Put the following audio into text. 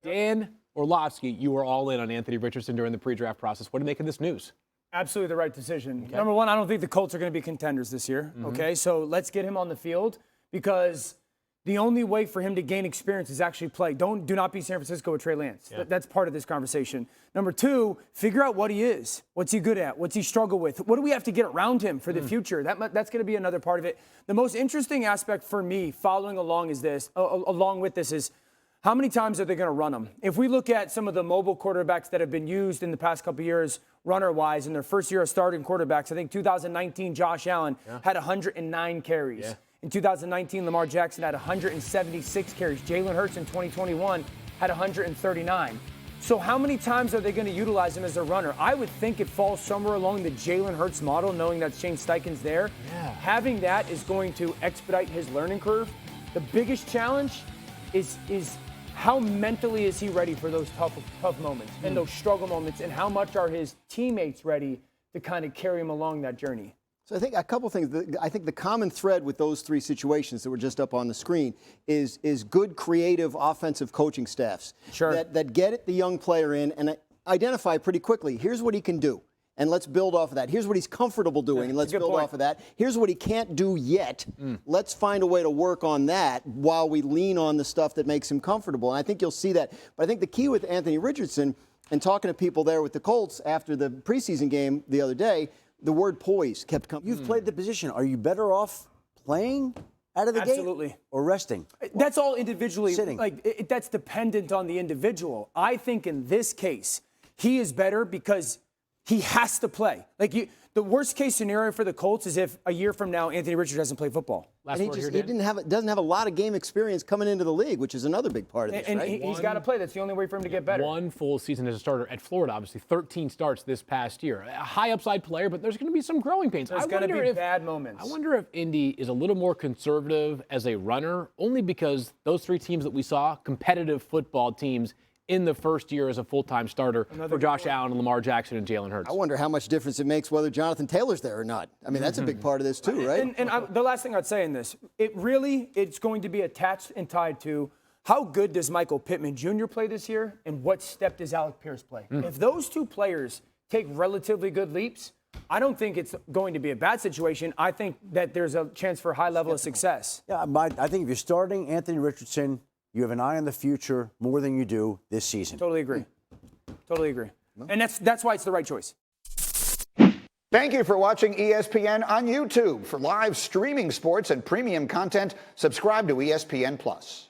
Dan Orlovsky, you were all in on Anthony Richardson during the pre-draft process. What do you make of this news? Absolutely the right decision. Okay. Number one, I don't think the Colts are going to be contenders this year. Okay, so let's get him on the field because the only way for him to gain experience is actually play. Do not be San Francisco with Trey Lance. Yeah. That's part of this conversation. Number two, figure out what he is. What's he good at? What's he struggle with? What do we have to get around him for the future? That's going to be another part of it. The most interesting aspect for me following along with this is how many times are they going to run him? If we look at some of the mobile quarterbacks that have been used in the past couple of years, runner-wise, in their first year of starting quarterbacks, I think 2019 Josh Allen had 109 carries. Yeah. In 2019, Lamar Jackson had 176 carries. Jalen Hurts in 2021 had 139. So how many times are they going to utilize him as a runner? I would think it falls somewhere along the Jalen Hurts model, knowing that Shane Steichen's there. Yeah. Having that is going to expedite his learning curve. The biggest challenge is how mentally is he ready for those tough moments and those struggle moments, and how much are his teammates ready to kind of carry him along that journey? So I think a couple things. I think the common thread with those three situations that were just up on the screen is good, creative, offensive coaching staffs that get the young player in and identify pretty quickly, here's what he can do, and let's build off of that. Here's what he's comfortable doing, and let's build off of that. Here's what he can't do yet. Let's find a way to work on that while we lean on the stuff that makes him comfortable. And I think you'll see that. But I think the key with Anthony Richardson, and talking to people there with the Colts after the preseason game the other day, the word poise kept coming. You've played the position. Are you better off playing out of the game or resting? That's all individually. Sitting. That's dependent on the individual. I think in this case, he is better because he has to play. The worst case scenario for the Colts is if a year from now Anthony Richardson doesn't play football. He doesn't have a lot of game experience coming into the league, which is another big part of this, and right? He's got to play. That's the only way for him to get better. One full season as a starter at Florida, obviously 13 starts this past year. A high upside player, but there's going to be some growing pains. There's going to be bad moments. I wonder if Indy is a little more conservative as a runner, only because those three teams that we saw, competitive football teams, in the first year as a full-time starter for Josh Allen and Lamar Jackson and Jalen Hurts. I wonder how much difference it makes whether Jonathan Taylor's there or not. I mean, that's a big part of this too, right? The last thing I'd say in this, it's going to be attached and tied to how good does Michael Pittman Jr. play this year, and what step does Alec Pierce play? If those two players take relatively good leaps, I don't think it's going to be a bad situation. I think that there's a chance for a high level of success. Yeah, I think if you're starting Anthony Richardson, you have an eye on the future more than you do this season. Totally agree. Totally agree. And that's why it's the right choice. Thank you for watching ESPN on YouTube. For live streaming sports and premium content, subscribe to ESPN+.